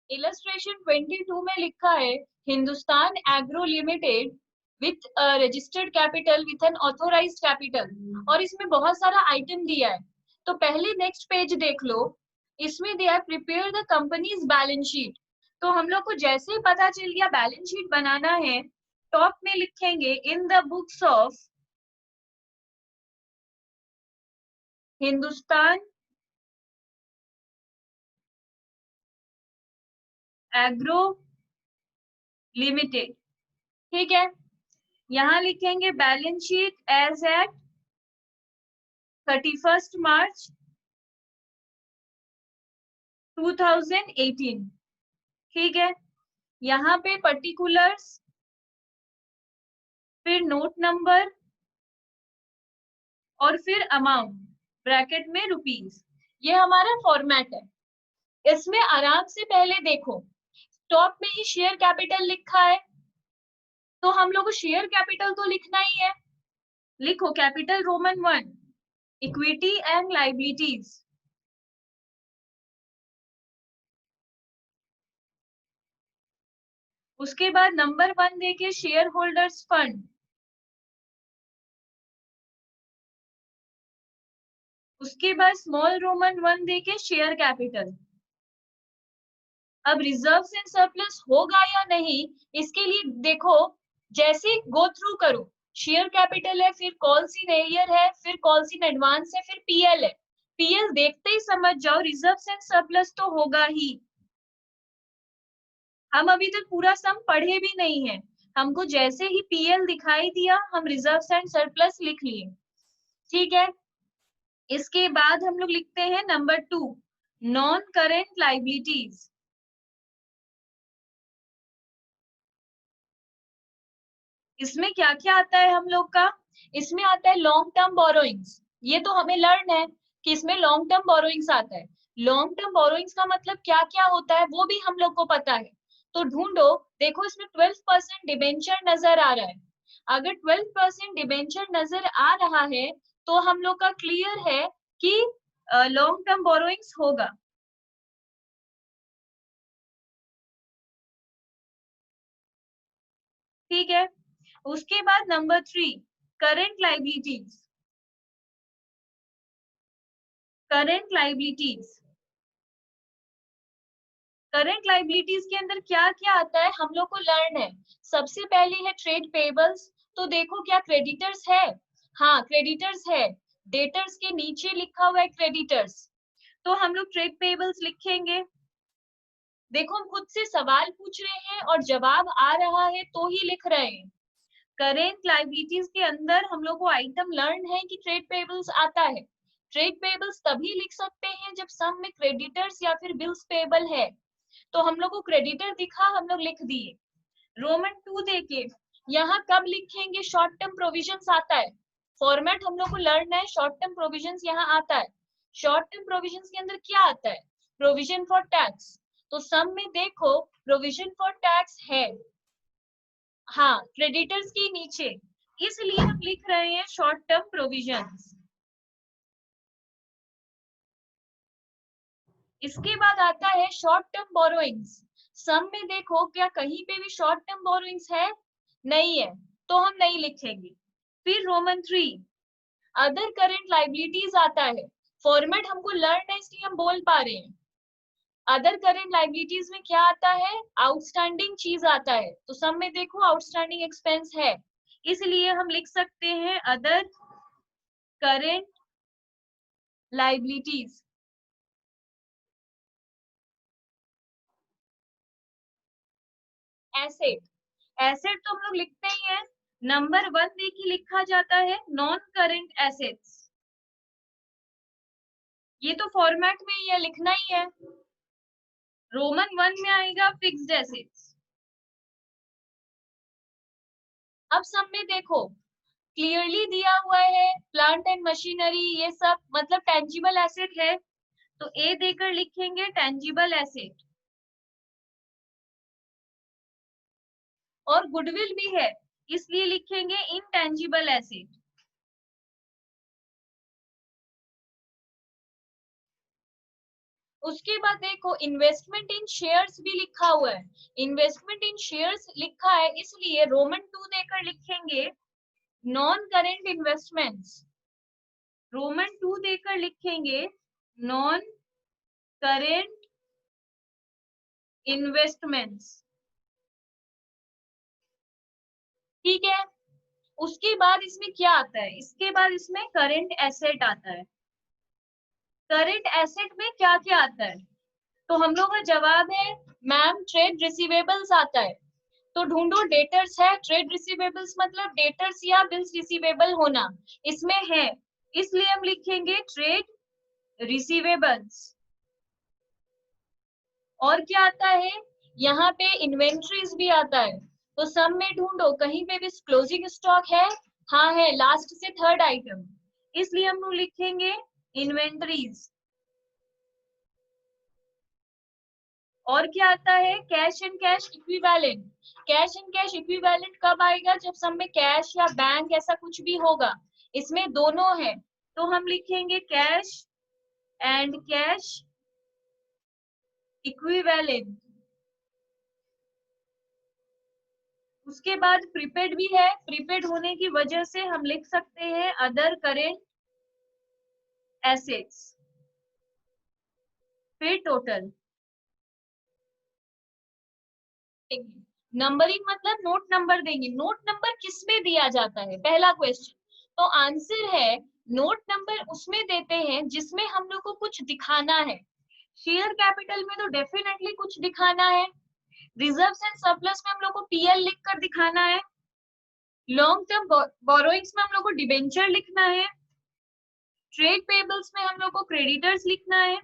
Illustration 22 में लिखा है Hindustan agro limited with registered capital with an authorised capital, और इसमें बहुत सारा आइटम दिया है। तो पहले नेक्स्ट पेज देख लो, इसमें दिया है prepare the companies balance sheet. तो हम लोग को जैसे ही पता चल गया बैलेंस शीट बनाना है, टॉप में लिखेंगे in the books of Hindustan agro limited. ठीक है, यहाँ लिखेंगे बैलेंस शीट एज एट 31 मार्च 2018। ठीक है, यहाँ पे पर्टिकुलर्स, फिर नोट नंबर, और फिर अमाउंट ब्रैकेट में रुपीस। ये हमारा फॉर्मेट है। इसमें आराम से पहले देखो, टॉप में ही शेयर कैपिटल लिखा है, तो हम लोग को शेयर कैपिटल तो लिखना ही है। लिखो capital Roman 1, equity and liabilities. उसके बाद नंबर 1 देके शेयर होल्डर्स फंड। उसके बाद स्मॉल रोमन 1 देके शेयर कैपिटल। अब रिजर्व एंड सरप्लस होगा या नहीं, इसके लिए देखो, जैसे गो थ्रू करो, शेयर कैपिटल है, फिर कॉल्स इन एरियर है, फिर कॉल्स इन एडवांस है, फिर पीएल है। पीएल देखते ही समझ जाओ रिजर्व एंड सरप्लस तो होगा ही। हम अभी तक पूरा सम पढ़े भी नहीं है, हमको जैसे ही पीएल दिखाई दिया हम रिजर्व एंड सरप्लस लिख लिए। ठीक है, इसके बाद हम लोग लिखते हैं नंबर 2, नॉन करेंट लाइबिलिटीज। इसमें क्या क्या आता है हम लोग का? इसमें आता है लॉन्ग टर्म बोरोइंग्स। ये तो हमें लर्न है कि इसमें लॉन्ग टर्म बोरोइंग्स आता है। लॉन्ग टर्म बोरोइंग्स का मतलब क्या क्या होता है वो भी हम लोग को पता है। तो ढूंढो, देखो इसमें 12% डिबेंचर नजर आ रहा है। अगर 12% डिबेंचर नजर आ रहा है तो हम लोग का क्लियर है कि लॉन्ग टर्म बोरोइंग्स होगा। ठीक है, उसके बाद number 3, current liabilities. Current liabilities, current liabilities के अंदर क्या क्या आता है हम लोग को लर्न है। सबसे पहले है ट्रेड पेबल्स। तो देखो क्या क्रेडिटर्स है? हाँ क्रेडिटर्स है। डेटर्स के नीचे लिखा हुआ है क्रेडिटर्स, तो हम लोग ट्रेड पेबल्स लिखेंगे। देखो हम खुद से सवाल पूछ रहे हैं और जवाब आ रहा है तो ही लिख रहे हैं। करेंट लाइबिलिटीज के अंदर हम लोग को आइटम लर्न है कि ट्रेड पेबल्स आता है। ट्रेड पेबल्स तभी लिख सकते हैं जब सम में क्रेडिटर्स या फिर बिल्स पेबल है। तो हम लोग को क्रेडिटर दिखा, हम लोग लिख दिए। रोमन 2 देके यहाँ कब लिखेंगे, शॉर्ट टर्म प्रोविजंस आता है। फॉर्मेट हम लोग को लर्न है, शॉर्ट टर्म प्रोविजंस यहाँ आता है। शॉर्ट टर्म प्रोविजंस के अंदर क्या आता है? Provision for tax. तो सम में देखो प्रोविजन फॉर टैक्स है, हाँ क्रेडिटर्स के नीचे, इसलिए हम लिख रहे हैं शॉर्ट टर्म प्रोविजंस। इसके बाद आता है शॉर्ट टर्म बोरोइंग्स। सम में देखो क्या कहीं पे भी शॉर्ट टर्म बोरोइंग्स है? नहीं है, तो हम नहीं लिखेंगे। फिर रोमन 3, अदर करंट लाइबिलिटीज आता है। फॉर्मेट हमको लर्न है इसलिए हम बोल पा रहे हैं। अदर करंट लाइबिलिटीज में क्या आता है? आउटस्टैंडिंग चीज आता है। तो सम में देखो आउटस्टैंडिंग एक्सपेंस है, इसलिए हम लिख सकते हैं other current liabilities. Asset, asset तो हम लोग लिखते ही हैं। नंबर 1 देखिए लिखा जाता है नॉन करेंट एसेट्स। ये तो फॉर्मेट में ही है, लिखना ही है। रोमन 1 में आएगा फिक्स्ड एसेट्स। अब सब में देखो क्लियरली दिया हुआ है प्लांट एंड मशीनरी, ये सब मतलब टेंजिबल एसेट है, तो ए देकर लिखेंगे टेंजिबल एसेट। और गुडविल भी है, इसलिए लिखेंगे इनटेंजिबल एसेट। उसके बाद देखो इन्वेस्टमेंट इन शेयर्स भी लिखा हुआ है, इन्वेस्टमेंट इन शेयर्स लिखा है इसलिए रोमन 2 देकर लिखेंगे नॉन करेंट इन्वेस्टमेंट्स, रोमन 2 देकर लिखेंगे नॉन करेंट इन्वेस्टमेंट्स। ठीक है, उसके बाद इसमें क्या आता है, इसके बाद इसमें करेंट एसेट आता है। करेंट एसेट में क्या क्या आता है, तो हम लोग का जवाब है मैम ट्रेड रिसीवेबल्स आता है। तो ढूंढो डेटर्स है, ट्रेड रिसीवेबल्स मतलब डेटर्स या बिल्स रिसीवेबल होना इसमें है, इसलिए हम लिखेंगे ट्रेड रिसीवेबल्स। और क्या आता है, यहाँ पे इन्वेंट्रीज भी आता है, तो सब में ढूंढो कहीं पे भी क्लोजिंग स्टॉक है, हाँ है, लास्ट से थर्ड आइटम, इसलिए हम लोग लिखेंगे इन्वेंट्रीज। और क्या आता है, cash and cash equivalent. Cash and cash equivalent कब आएगा, जब सब में कैश या बैंक ऐसा कुछ भी होगा, इसमें दोनों है, तो हम लिखेंगे कैश एंड कैश इक्विवेलेंट। उसके बाद प्रीपेड भी है, प्रीपेड होने की वजह से हम लिख सकते हैं अदर करेंट एसेट्स। फिर टोटल नंबरिंग मतलब नोट नंबर देंगे, नोट नंबर किस में दिया जाता है, पहला क्वेश्चन, तो आंसर है नोट नंबर उसमें देते हैं जिसमें हम लोग को कुछ दिखाना है। शेयर कैपिटल में तो डेफिनेटली कुछ दिखाना है, रिजर्व्स एंड सरप्लस में हम लोग को पीएल लिख कर दिखाना है, लॉन्ग टर्म बोरोइंग्स में हम लोग को डिबेंचर लिखना है, ट्रेड पेबल्स में हम लोग को क्रेडिटर्स लिखना है,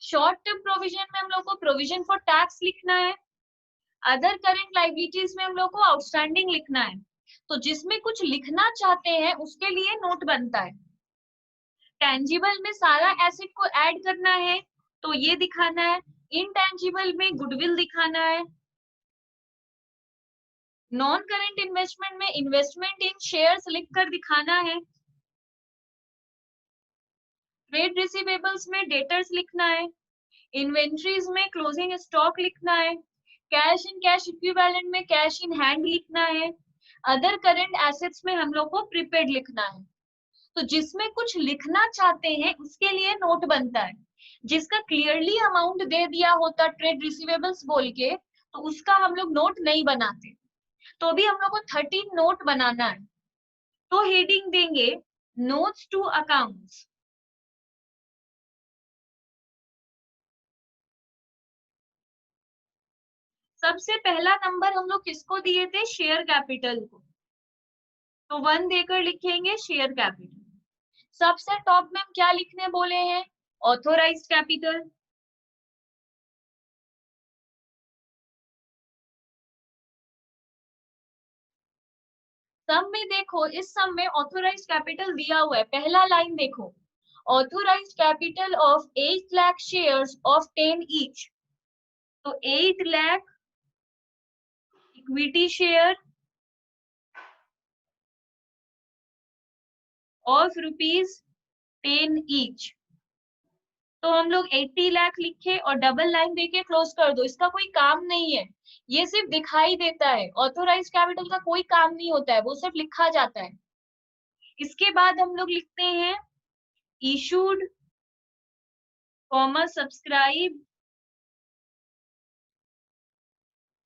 शॉर्ट टर्म प्रोविजन में हम लोग को प्रोविजन फॉर टैक्स लिखना है, अदर करेंट लाइबिलिटीज में हम लोग को आउटस्टैंडिंग लिखना है। तो जिसमें कुछ लिखना चाहते हैं उसके लिए नोट बनता है। टेंजिबल में सारा एसेट को ऐड करना है तो ये दिखाना है, इनटेंजिबल में गुडविल दिखाना है, नॉन करेंट इन्वेस्टमेंट में इन्वेस्टमेंट इन शेयर्स लिखकर दिखाना है, ट्रेड रिसीवेबल्स में डेटर्स लिखना है, इन्वेंट्रीज में क्लोजिंग स्टॉक लिखना है, कैश इन कैश इक्विवेलेंट में कैश इन हैंड लिखना है, अदर करंट एसेट्स में हम लोग को प्रीपेड लिखना है। तो जिसमें कुछ लिखना चाहते हैं उसके लिए नोट बनता है, जिसका क्लियरली अमाउंट दे दिया होता ट्रेड रिसीवेबल्स बोल के तो उसका हम लोग नोट नहीं बनाते। तो अभी हम लोग को 13 नोट बनाना है, तो हेडिंग देंगे नोट्स टू अकाउंट्स। सबसे पहला नंबर हम लोग किसको दिए थे, शेयर कैपिटल को, तो 1 देकर लिखेंगे शेयर कैपिटल। सबसे टॉप में हम क्या लिखने बोले हैं, ऑथोराइज्ड कैपिटल। सम में देखो, इस सम में ऑथोराइज्ड कैपिटल दिया हुआ है, पहला लाइन देखो, authorised capital of 8 lakh shares of 10 each, तो 8 lakh equity share of ₹10 each, तो हम लोग 80 लाख लिखे और डबल लाइन देके क्लोज कर दो, इसका कोई काम नहीं है, ये सिर्फ दिखाई देता है, ऑथोराइज्ड कैपिटल का कोई काम नहीं होता है, वो सिर्फ लिखा जाता है। इसके बाद हम लोग लिखते हैं issued comma subscribe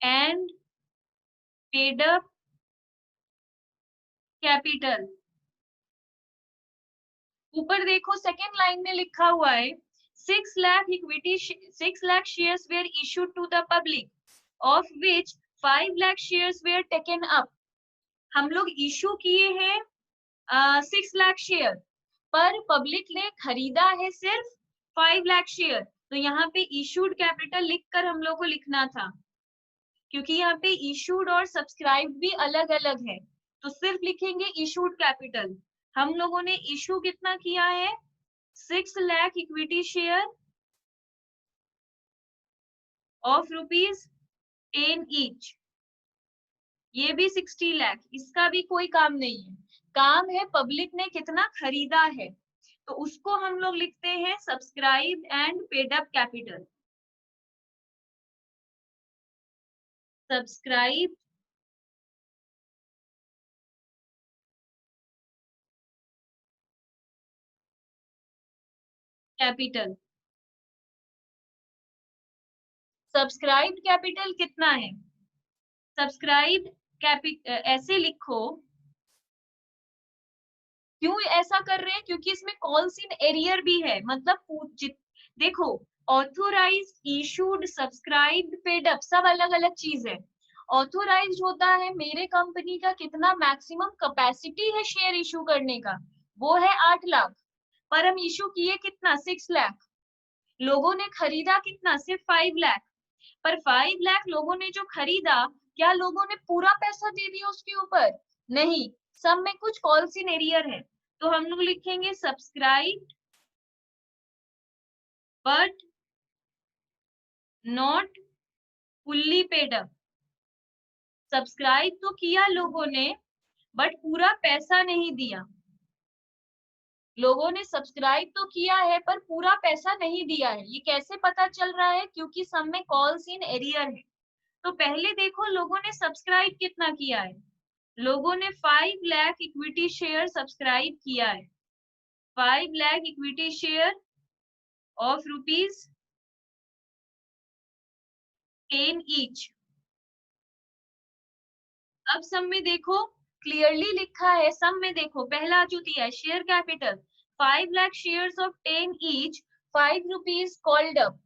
and paid up capital. ऊपर देखो सेकेंड लाइन में लिखा हुआ है 6 lakh equity 6 lakh shares were issued to the public of which 5 lakh shares were taken up. हम लोग इशू किए हैं 6 लाख शेयर, पर पब्लिक ने खरीदा है सिर्फ 5 लाख शेयर, तो यहाँ पे इशूड कैपिटल लिखकर हम लोग को लिखना था, क्योंकि यहाँ पे इशूड और सब्सक्राइब भी अलग अलग है, तो सिर्फ लिखेंगे इशूड कैपिटल। हम लोगों ने इशू कितना किया है, 6 lakh equity share of ₹10 each, ये भी 60 लाख, इसका भी कोई काम नहीं है, काम है पब्लिक ने कितना खरीदा है, तो उसको हम लोग लिखते हैं subscribe and paid up capital. Subscribe capital. Subscribe capital कितना है? सब्सक्राइब ऐसे लिखो। क्यों ऐसा कर रहे हैं? क्योंकि इसमें कॉल्स इन एरियर भी है, मतलब देखो, authorise, issued, subscribe, paid up सब अलग अलग चीज है। ऑथोराइज होता है मेरे कंपनी का कितना मैक्सिमम कैपेसिटी है शेयर इशू करने का, वो है 8 लाख, पर हम इशू किए कितना, 6 लाख। लोगों ने खरीदा कितना, सिर्फ 5 लाख। पर 5 लाख लोगों ने जो खरीदा, क्या लोगों ने पूरा पैसा दे दिया उसके ऊपर? नहीं, सब में कुछ कॉल्स इन एरियर है। तो हम लोग लिखेंगे subscribe but not fully paid up. Subscribe तो किया लोगों ने, बट पूरा पैसा नहीं दिया। लोगों ने सब्सक्राइब तो किया है पर पूरा पैसा नहीं दिया है। ये कैसे पता चल रहा है? क्योंकि सब में कॉल्स इन एरियर है। तो पहले देखो लोगों ने सब्सक्राइब कितना किया है। लोगों ने 5 लाख इक्विटी शेयर सब्सक्राइब किया है। 5 lakh equity share of rupees 10 each. अब सब में देखो क्लियरली लिखा है, सब में देखो पहला जो दिया है share capital 5 lakh shares of 10 each, 5 rupees called up.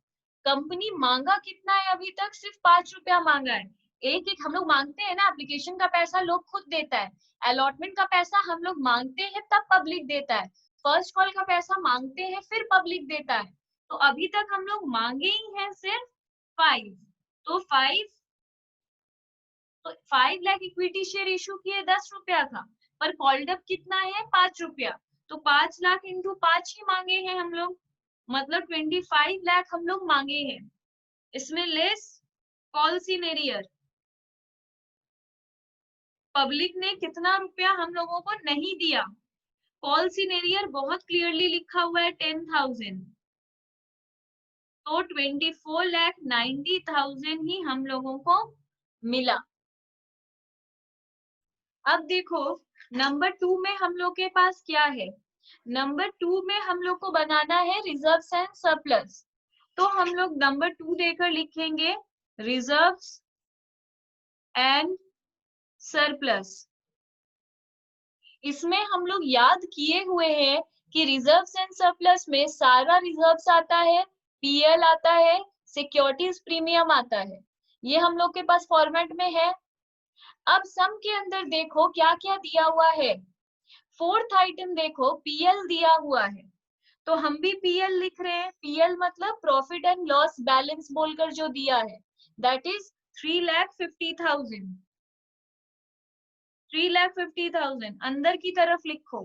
Company मांगा कितना है? अभी तक सिर्फ 5 रुपया मांगा है। एक एक हम लोग मांगते हैं ना, एप्लीकेशन का पैसा लोग खुद देता है, अलॉटमेंट का पैसा हम लोग मांगते हैं तब पब्लिक देता है, फर्स्ट कॉल का पैसा मांगते हैं फिर पब्लिक देता है। तो अभी तक हम लोग मांगे ही हैं सिर्फ 5। तो 5 लाख इक्विटी शेयर इशू किए 10 रुपया था, पर कॉल्ड अप कितना है, 5 रुपया। तो 5 लाख इंटू 5 ही मांगे हैं हम लोग, मतलब 25 लाख हम लोग मांगे हैं। इसमें less calls in arrear. Public ने कितना रुपया हम लोगों को नहीं दिया? कॉल्स इन एरियर बहुत क्लियरली लिखा हुआ है 10,000। तो 24,90,000 ही हम लोगों को मिला। अब देखो नंबर 2 में हम लोग के पास क्या है। नंबर 2 में हम लोग को बनाना है रिजर्व्स एंड सरप्लस। तो हम लोग नंबर 2 देकर लिखेंगे रिजर्व्स एंड सरप्लस। इसमें हम लोग याद किए हुए हैं कि रिजर्व्स एंड सरप्लस में सारा रिजर्व्स आता है, पीएल आता है, सिक्योरिटीज प्रीमियम आता है। ये हम लोग के पास फॉर्मेट में है। अब सम के अंदर देखो क्या क्या दिया हुआ है। फोर्थ आइटम देखो पीएल दिया हुआ है, तो हम भी पीएल लिख रहे हैं। पीएल मतलब प्रॉफिट एंड लॉस बैलेंस बोलकर जो दिया है, दैट इज 3,50,000। 3,50,000 अंदर की तरफ लिखो,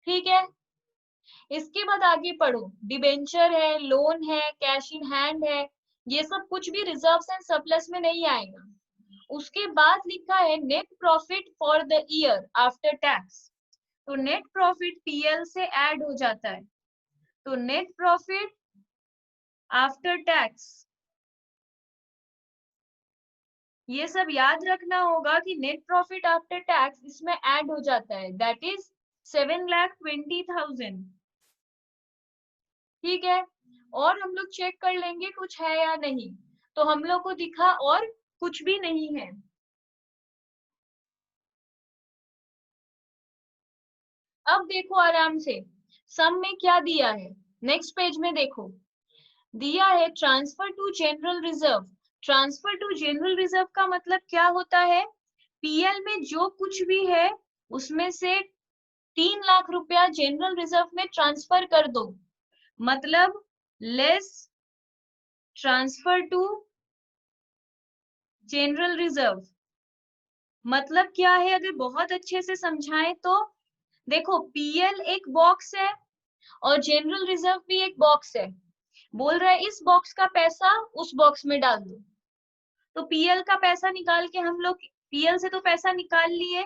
ठीक है। इसके बाद आगे पढ़ो, डिबेंचर है, लोन है, कैश इन हैंड है, ये सब कुछ भी रिजर्व्स एंड सरप्लस में नहीं आएगा। उसके बाद लिखा है net profit for the year after tax. तो नेट प्रॉफिट पीएल से ऐड हो जाता है। तो नेट प्रॉफिट आफ्टर टैक्स, ये सब याद रखना होगा कि नेट प्रॉफिट आफ्टर टैक्स इसमें ऐड हो जाता है, दैट इज 7,20,000। ठीक है। और हम लोग चेक कर लेंगे कुछ है या नहीं। तो हम लोग को दिखा और कुछ भी नहीं है। अब देखो आराम से सम में क्या दिया है। नेक्स्ट पेज में देखो दिया है transfer to general reserve. Transfer to general reserve का मतलब क्या होता है? पीएल में जो कुछ भी है उसमें से 3 लाख रुपया जनरल रिजर्व में ट्रांसफर कर दो। मतलब less transfer to general reserve. मतलब क्या है? अगर बहुत अच्छे से समझाएं तो देखो पीएल एक बॉक्स है और जनरल रिजर्व भी एक बॉक्स है। बोल रहा है इस बॉक्स का पैसा उस बॉक्स में डाल दो। तो पीएल का पैसा निकाल के हम लोग पीएल से तो पैसा निकाल लिए,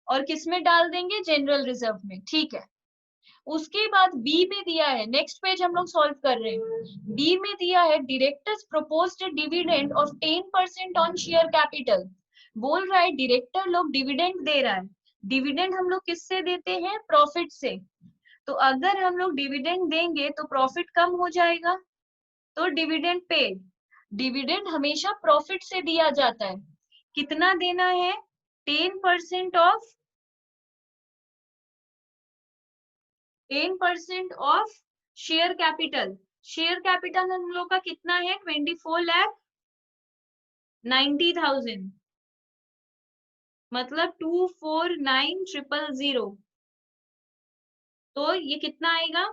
और किस में डाल देंगे, जनरल रिजर्व में, ठीक है। उसके बाद बी में दिया है, नेक्स्ट पेज हम लोग सॉल्व कर रहे हैं। बी में दिया है directors proposed dividend of 10% on share capital. बोल रहा है डायरेक्टर लोग डिविडेंड दे रहा है। डिविडेंड हम लोग किससे देते हैं, प्रॉफिट से। तो अगर हम लोग डिविडेंड देंगे तो प्रॉफिट कम हो जाएगा, तो डिविडेंड पेड। डिविडेंड हमेशा प्रॉफिट से दिया जाता है। कितना देना है, 10% of 10% of share capital. Share capital हम लोग का कितना है, 24,90,000, मतलब 249,000। तो ये कितना आएगा,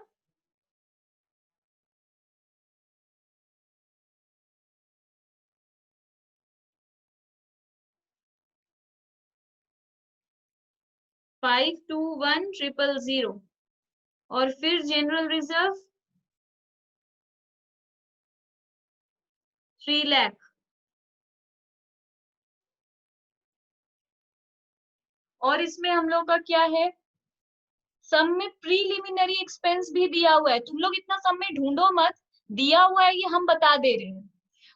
521,000। और फिर जनरल रिजर्व 3 लाख। और इसमें हम लोग का क्या है, सम में प्रीलिमिनरी एक्सपेंस भी दिया हुआ है। तुम लोग इतना सम में ढूंढो मत, दिया हुआ है, ये हम बता दे रहे हैं।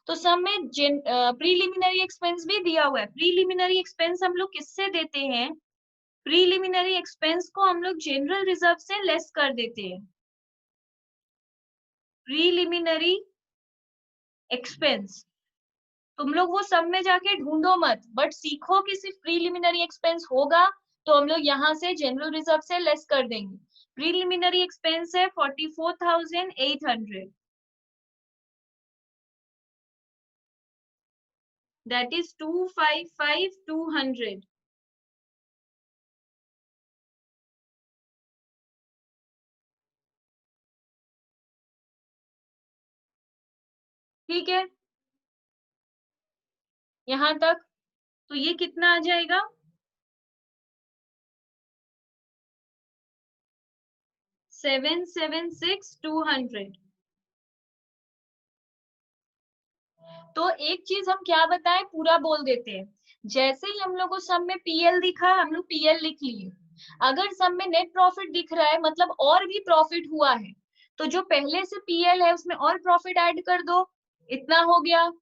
तो सम में प्रीलिमिनरी एक्सपेंस भी दिया हुआ है। प्रीलिमिनरी एक्सपेंस हम लोग किससे देते हैं, प्रीलिमिनरी एक्सपेंस को हम लोग जनरल रिजर्व से लेस कर देते हैं। प्रीलिमिनरी एक्सपेंस तुम लोग वो सब में जाके ढूंढो मत, बट सीखो कि सिर्फ प्रीलिमिनरी एक्सपेंस होगा तो हम लोग यहाँ से जनरल रिजर्व से लेस कर देंगे। प्रीलिमिनरी एक्सपेंस है 44,800, दैट इज 255,200। ठीक है, यहाँ तक। तो ये कितना आ जाएगा, 776,200। तो एक चीज हम क्या बताएं, पूरा बोल देते हैं। जैसे ही हम लोग को सब में पीएल दिखा, हम लोग पीएल लिख लिए। अगर सब में नेट प्रॉफिट दिख रहा है, मतलब और भी प्रॉफिट हुआ है, तो जो पहले से पीएल है उसमें और प्रॉफिट ऐड कर दो, इतना हो गया।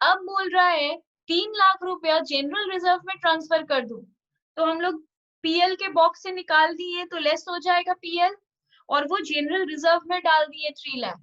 अब बोल रहा है 3 लाख रुपया जनरल रिजर्व में ट्रांसफर कर दो, तो हम लोग पीएल के बॉक्स से निकाल दिए तो लेस हो जाएगा पीएल, और वो जनरल रिजर्व में डाल दिए 3 लाख,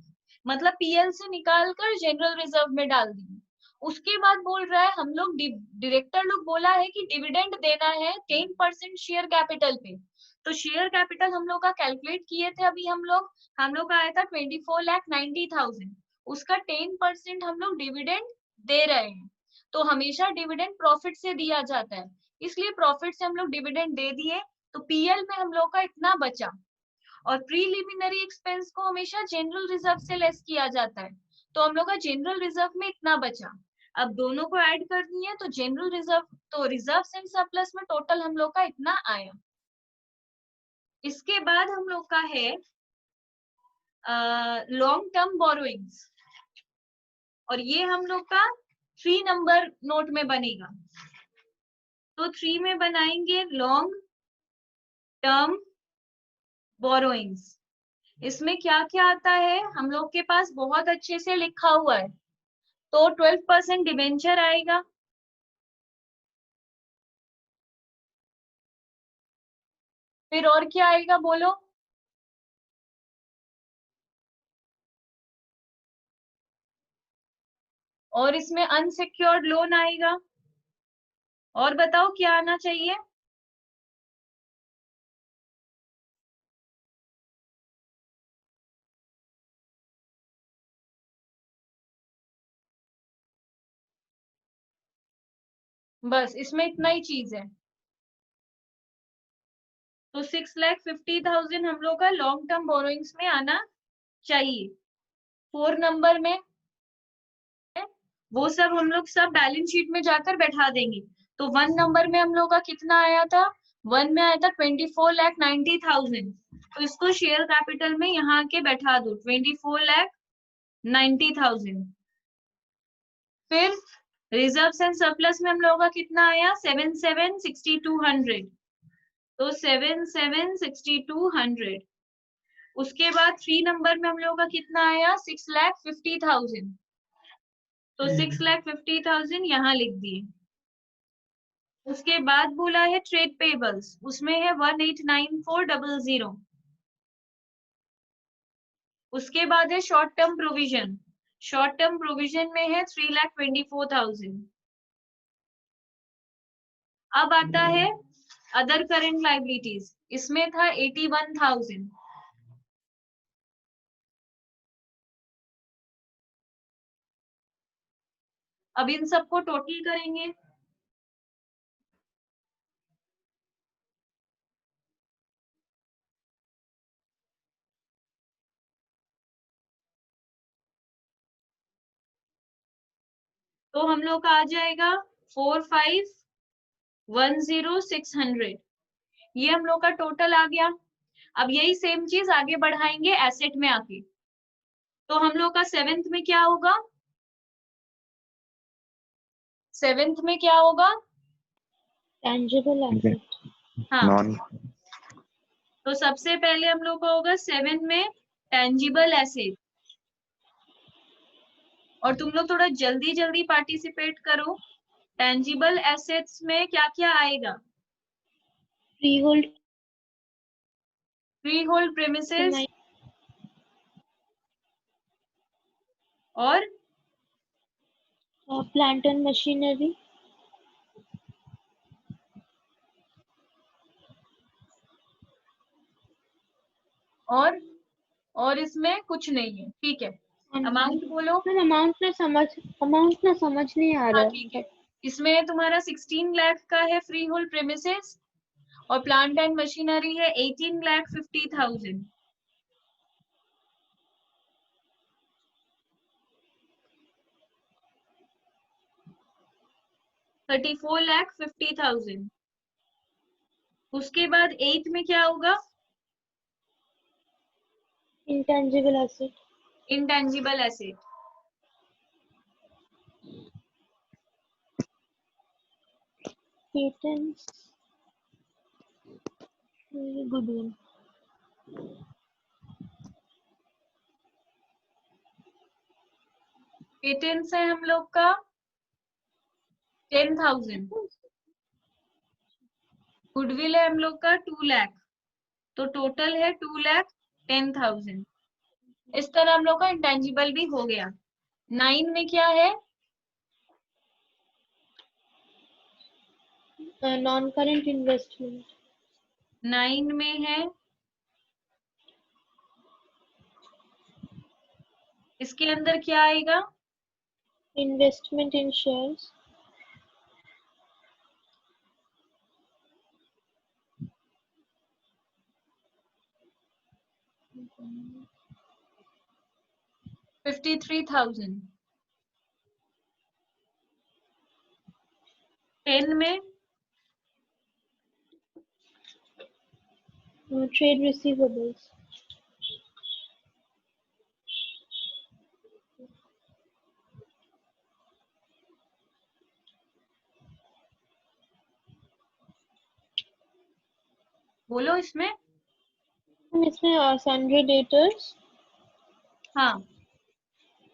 मतलब पीएल से निकाल कर जनरल रिजर्व में डाल दिए। उसके बाद बोल रहा है हम लोग डायरेक्टर लोग बोला है कि डिविडेंड देना है 10% शेयर कैपिटल पे। तो शेयर कैपिटल हम लोग का कैलकुलेट किए थे अभी हम लोग का आया था 24,90,000। उसका 10% हम लोग डिविडेंड दे रहे हैं। तो हमेशा डिविडेंड प्रॉफिट से दिया जाता है, इसलिए प्रॉफिट से हम लोग डिविडेंड दे दिए, तो पीएल में हम लोग का इतना बचा। और प्रीलिमिनरी एक्सपेंस को हमेशा जनरल रिजर्व से लेस किया जाता है, तो हम लोग का जनरल रिजर्व में इतना बचा। अब दोनों को ऐड कर दिए तो जनरल रिजर्व, तो रिजर्व एंड सरप्लस में टोटल हम लोग का इतना आया। इसके बाद हम लोग का है लॉन्ग टर्म बोरोइंग्स, और ये हम लोग का 3 नंबर नोट में बनेगा। तो 3 में बनाएंगे लॉन्ग टर्म बोरोइंग्स। इसमें क्या क्या आता है, हम लोग के पास बहुत अच्छे से लिखा हुआ है। तो 12% डिबेंचर आएगा, फिर और क्या आएगा बोलो, और इसमें अनसिक्योर्ड लोन आएगा। और बताओ क्या आना चाहिए, बस इसमें इतना ही चीज है। तो 6,50,000 हम लोग का लॉन्ग टर्म बोरोइंग्स में आना चाहिए। 4 नंबर में वो सब हम लोग सब बैलेंस शीट में जाकर बैठा देंगे। तो 1 नंबर में हम लोग का कितना आया था, 1 में आया था 24,90,000। तो इसको शेयर कैपिटल में यहाँ के बैठा दो, 24,90,000। फिर रिजर्व एंड सरप्लस में हम लोगों का कितना आया, 7,62,000। तो 7,762,100। उसके बाद 3 नंबर में हम लोगों का कितना आया? 6,50,000। तो 6,50,000 यहाँ लिख दिए। उसके बाद बोला है ट्रेड पेबल्स, उसमें है 1,894,000। उसके बाद है short term provision, short term provision में है 3,24,000। अब आता है अदर करेंट लाइबिलिटीज, इसमें था 81,000। अब इन सबको टोटल करेंगे। तो हम लोग का आ जाएगा 4,510,600। ये हम लोग का टोटल आ गया। अब यही सेम चीज आगे बढ़ाएंगे एसेट में आके। तो हम लोग का सेवेंथ में क्या होगा? सेवेंथ में क्या होगा? Tangible asset. हाँ, नॉन तो सबसे पहले हम लोग का होगा 7 में टेंजिबल एसेट। और तुम लोग थोड़ा जल्दी जल्दी पार्टिसिपेट करो। टेंजिबल एसेट्स में क्या क्या आएगा? Free hold, free hold premises और प्लांट एंड मशीनरी, और इसमें कुछ नहीं है। ठीक है, अमाउंट बोलो। अमाउंट ना समझ नहीं आ हाँ रहा ठीक है। है, इसमें तुम्हारा 16 लाख का है फ्री होल्ड प्रेमिसेस और प्लांट एंड मशीनरी है 18,50,000। 34,50,000। उसके बाद 8 में क्या होगा? Intangible asset, intangible asset. Patent, goodwill, patents है हम लोग का 10,000। गुडविल है हम लोग का 2 लाख। तो टोटल है 2,10,000। इस तरह हम लोग का इंटेंजिबल भी हो गया। 9 में क्या है? नॉन करेंट इन्वेस्टमेंट, 9 में है, इसके अंदर क्या आएगा? इन्वेस्टमेंट इन शेयर्स, INR 53,000। 10 में ट्रेड रिसीवेबल्स, बोलो इसमें। इसमें सन्ड्री डेटर्स। हाँ,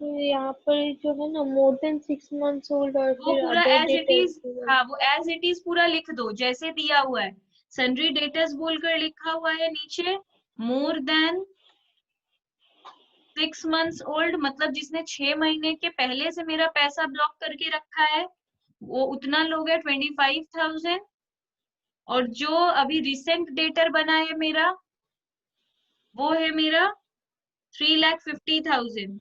तो यहाँ पर जो है ना मोर देन 6 months ओल्ड और वो फिर पूरा other as it debtors. Is, हाँ वो एज इट इज पूरा लिख दो जैसे दिया हुआ है। सन्ड्री डेटर्स बोलकर लिखा हुआ है नीचे, मोर देन 6 months ओल्ड, मतलब जिसने 6 महीने के पहले से मेरा पैसा ब्लॉक करके रखा है वो उतना लोग है 25,000। और जो अभी रिसेंट डेटर बना है मेरा वो है मेरा 3,50,000।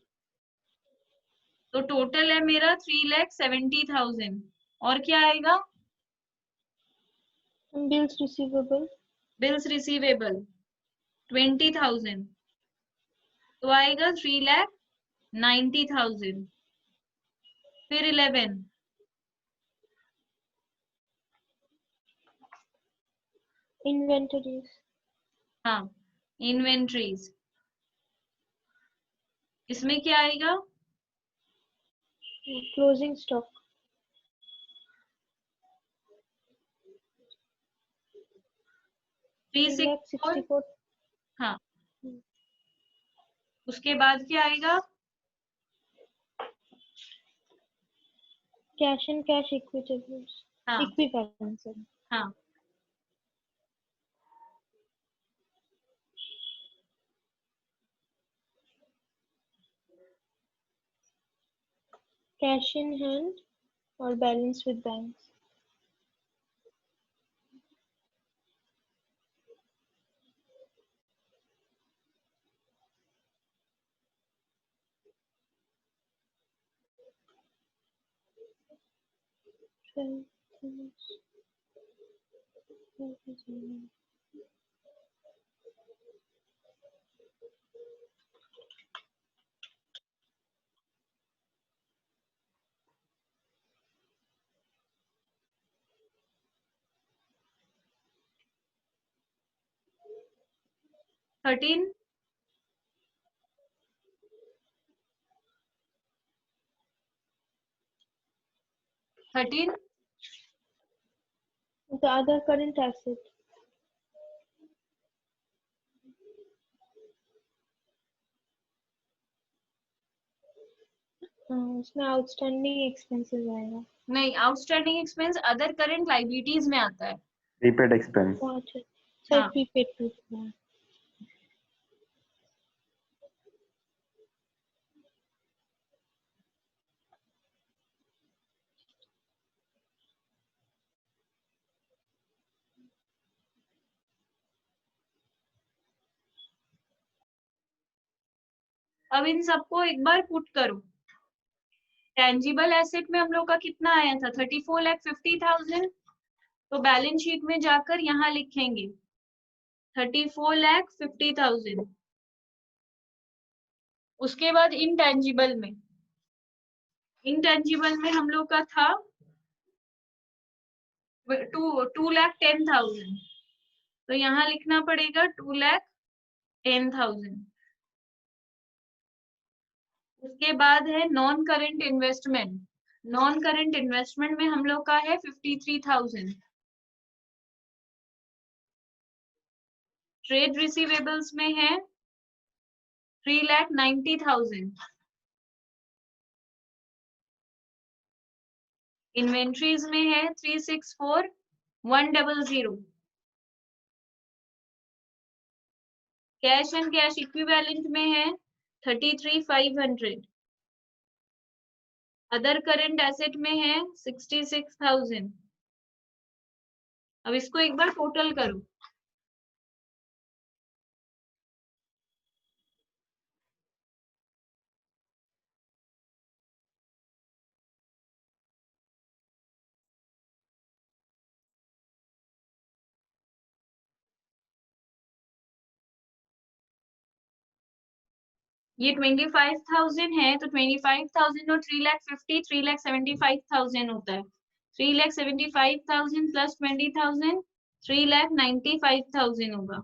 तो टोटल है मेरा 3,70,000। और क्या आएगा? Bills receivable, bills receivable 20,000। तो आएगा 3,90,000। फिर 11, इन्वेंटरीज, हाँ इन्वेंट्रीज, इसमें क्या आएगा? Closing stock, 364। 3,64,000। हाँ, उसके बाद क्या आएगा? कैश एंड कैश इक्विटेबल्स, हाँ इक्विवेलेंस। हाँ, कैश इन हैंड और balance with banks. Thirteen. Thirteen. The other current asset, उसमें आउटस्टैंडिंग एक्सपेंसेस आएगा। नहीं, outstanding expense other current liabilities में आता है। Prepaid expense. अच्छा सर, हाँ, प्रीपेड। अब इन सबको एक बार पुट करो। टेंजिबल एसेट में हम लोग का कितना आया था? 34,50,000। तो बैलेंस शीट में जाकर यहाँ लिखेंगे 34,50,000। उसके बाद इनटेंजिबल में, हम लोग का था 2,10,000। तो यहाँ लिखना पड़ेगा 2,10,000। उसके बाद है non current investment. Non current investment में हम लोग का है 53,000। ट्रेड रिसीवेबल्स में है 3,90,000। इन्वेंट्रीज में है 3,64,100। कैश एंड कैश इक्विवेलेंट में है 33,500। अदर करंट एसेट में है 66,000। अब इसको एक बार टोटल करो। ये 25,000 है, तो 25,000 और 3,50,000 3,75,000 होता है। 3,75,000 प्लस 20,000 3,95,000 होगा।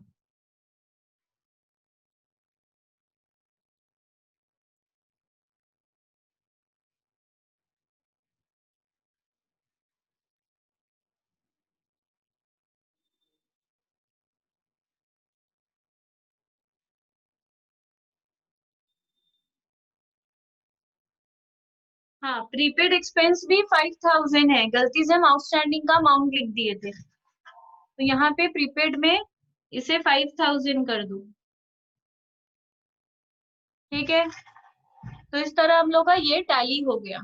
हाँ, प्रीपेड एक्सपेंस भी 5,000 है। गलती से हम आउटस्टैंडिंग का अमाउंट लिख दिए थे, तो यहाँ पे प्रीपेड में इसे 5,000 कर दो। ठीक है, तो इस तरह हम लोग का ये टैली हो गया।